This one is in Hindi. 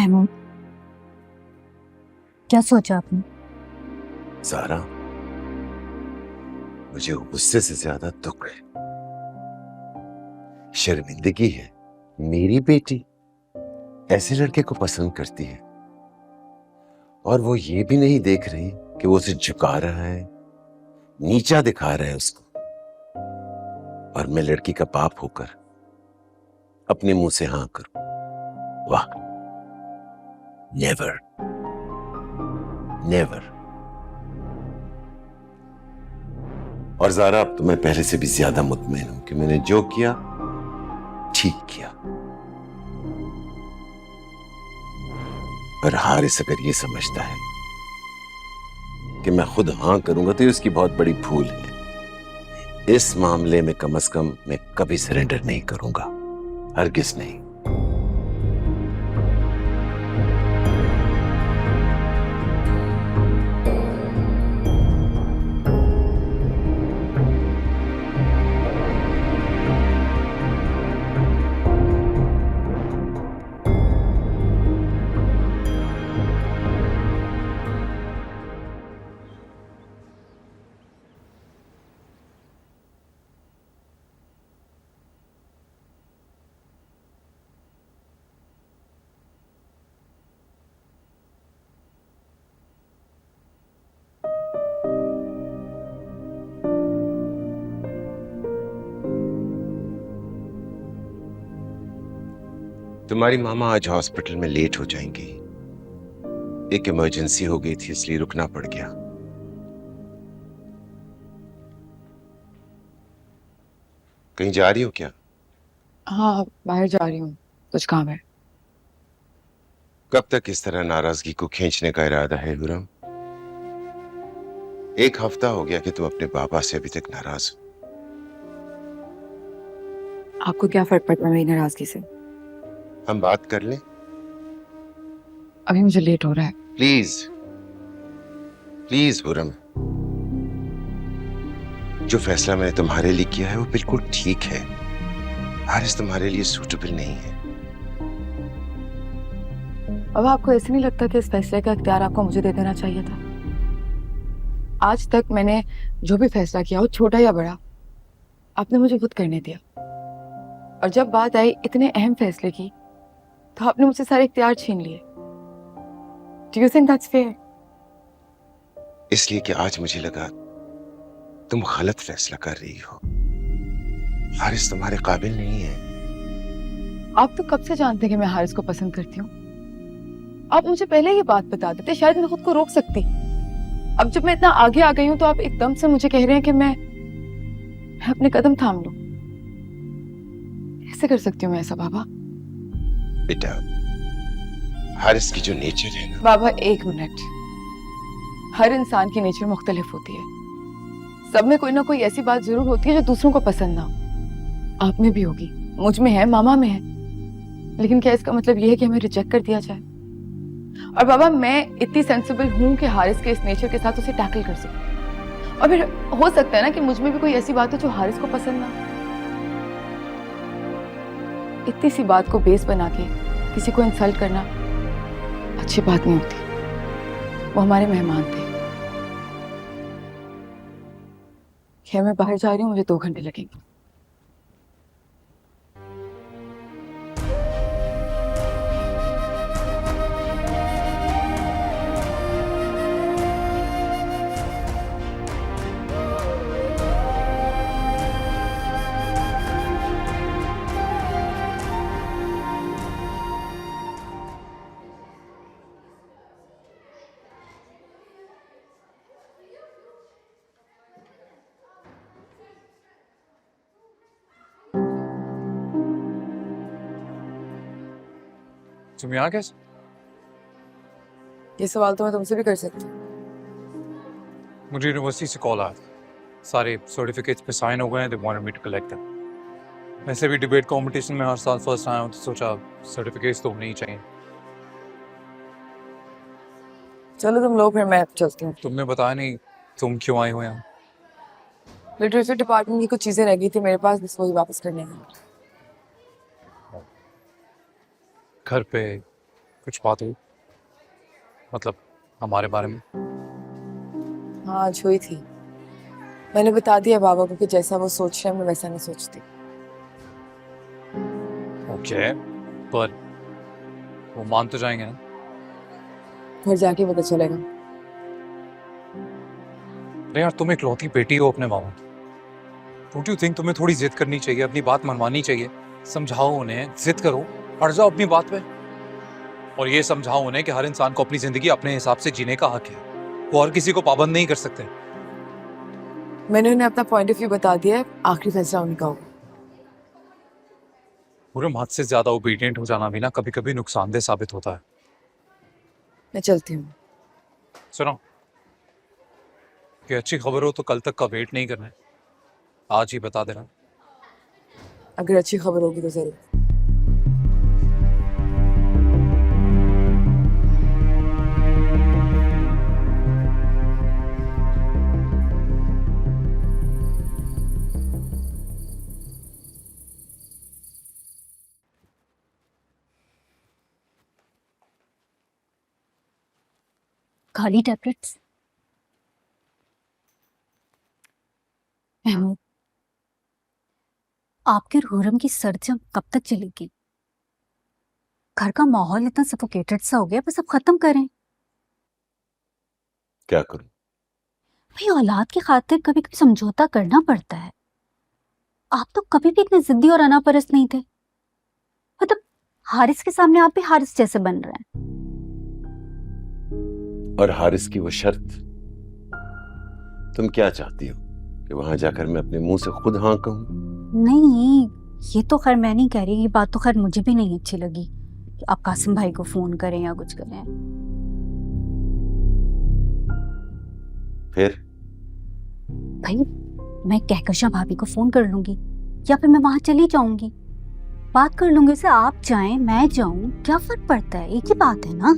महमूद, क्या सोचा आपने? ज़ारा, मुझे गुस्से से ज्यादा दुख है, शर्मिंदगी है। मेरी बेटी ऐसे लड़के को पसंद करती है और वो ये भी नहीं देख रही कि वो उसे झुका रहा है, नीचा दिखा रहा है उसको। और मैं लड़की का बाप होकर अपने मुंह से हाँ करूं? वाह, नेवर नेवर। और ज़ारा, अब तो मैं पहले से भी ज्यादा मुतमईन हूं कि मैंने जो किया ठीक किया। पर हारिस अगर ये समझता है कि मैं खुद हाँ करूंगा तो ये उसकी बहुत बड़ी भूल है। इस मामले में कम से कम मैं कभी सरेंडर नहीं करूंगा, हरगिज नहीं। तुम्हारी मामा आज हॉस्पिटल में लेट हो जाएंगी। एक इमरजेंसी हो गई थी इसलिए रुकना पड़ गया। कहीं जा रही हो क्या? हाँ, बाहर जा रही हूँ, कुछ काम है। कब तक इस तरह नाराजगी को खींचने का इरादा है हुरम? एक हफ्ता हो गया कि तुम अपने पापा से अभी तक नाराज हो। आपको क्या फर्क पड़ता है मेरी नाराजगी से? हम बात कर लें? अभी मुझे लेट हो रहा है। प्लीज प्लीज हुरम, जो फैसला मैंने तुम्हारे लिए किया है वो बिल्कुल ठीक है। हारिस तुम्हारे लिए सूटेबल नहीं है। अब आपको ऐसे नहीं लगता कि इस फैसले का इख्तियार आपको मुझे दे देना चाहिए था? आज तक मैंने जो भी फैसला किया हो, छोटा या बड़ा, आपने मुझे खुद करने दिया। और जब बात आई इतने अहम फैसले की, तो आपने मुझसे सारे इख्तियार छीन लिए। Do you think that's fair? इसलिए कि आज मुझे लगा तुम गलत फैसला कर रही हो। हारिस तुम्हारे काबिल नहीं है। आप तो कब से जानते हैं कि मैं हारिस को पसंद करती हूँ। आप मुझे पहले ये बात बता देते, शायद मैं खुद को रोक सकती। अब जब मैं इतना आगे आ गई हूं तो आप एकदम से मुझे कह रहे हैं कि मैं अपने कदम थाम लूं। कैसे कर सकती हूँ मैं ऐसा बाबा? बेटा, हारिस की जो नेचर है ना। बाबा एक मिनट, हर इंसान की नेचर मुख्तलिफ होती है। सब में कोई ना कोई ऐसी बात जरूर होती है जो दूसरों को पसंद ना हो। आप में भी होगी, मुझ में है, मामा में है। लेकिन क्या इसका मतलब ये है कि हमें रिजेक्ट कर दिया जाए? और बाबा, मैं इतनी सेंसिबल हूं कि हारिस के इस नेचर के साथ उसे टैकल कर सकूं। और फिर हो सकता है ना कि मुझ में भी कोई ऐसी बात हो जो हारिस को पसंद ना हो। इतनी सी बात को बेस बना के किसी को इंसल्ट करना अच्छी बात नहीं होती। वो हमारे मेहमान थे। खैर, मैं बाहर जा रही हूँ, मुझे 2 घंटे लगेंगे। तुम यहाँ कैसे? ये सवाल तो मैं तुमसे भी कर सकती हूँ। मुझे यूनिवर्सिटी से कॉल आया था, सारे सर्टिफिकेट्स पे साइन हो गए हैं, they wanted me to collect them. वैसे भी डिबेट कंपटीशन में हर साल फर्स्ट आया हूँ तो सोचा सर्टिफिकेट्स तो होने ही चाहिए। चलो तुम लोग, फिर मैं चलती हूँ। तुमने बताया नहीं तुम क्यों आई हो यहाँ? लिटरेचर डिपार्टमेंट की कुछ चीजें रह गई थी मेरे पास, बस वही वापस करने हैं। घर पे कुछ बात हुई? मतलब हमारे बारे में? हाँ आज हुई थी। मैंने बता दिया बाबा को कि जैसा वो सोच रहे हैं मैं वैसा नहीं सोचती। ओके, पर वो मान तो जाएंगे ना? घर जाके पता चलेगा। अरे यार, तुम इकलौती बेटी हो अपने मामा की। डोंट यू थिंक तुम्हें थोड़ी जिद करनी चाहिए, अपनी बात मनवानी चाहिए? समझाओ उन्हें, जिद करो, अड़ जाओ अपनी बात पे। और ये समझाओ उन्हें कि हर इंसान को अपनी जिंदगी अपने हिसाब से जीने का हक है, वो हर किसी को पाबंद नहीं कर सकते। मैंने उन्हें अपना पॉइंट ऑफ व्यू बता दिया है, आखिरी फैसला उनका होगा। पूरे हद से ज्यादा ओबीडिएंट हो जाना भी ना कभी कभी नुकसानदेह साबित होता है। मैं चलती हूँ। सुनो, कि अच्छी खबर हो तो कल तक का वेट नहीं करना है, आज ही बता देना। अगर अच्छी खबर होगी तो जरूर। खाली टैबलेट्स। महमूद, आपके रोहरम की सर्जम कब तक चलेगी? घर का माहौल इतना सफोकेटेड सा हो गया, बस अब खत्म करें। क्या करूं? भाई औलाद की खातिर कभी कभी समझौता करना पड़ता है। आप तो कभी भी इतने जिद्दी और अनापरस्त नहीं थे। मतलब हारिस के सामने आप भी हारिस जैसे बन रहे हैं। और हारिस की वो शर्त, तुम क्या चाहती हो कि वहां जाकर मैं अपने मुंह से खुद हाँ कहूं? नहीं, ये तो खैर मैं नहीं कह रही, ये बात तो खैर मुझे भी नहीं अच्छी लगी कि आप कासिम भाई को फोन करें या कुछ करें। फिर भाई मैं कहकशा भाभी को फोन कर लूंगी या फिर मैं वहां चली जाऊंगी, बात कर लूंगी। से आप जाएं मैं जाऊं, क्या फर्क पड़ता है, एक ही बात है ना।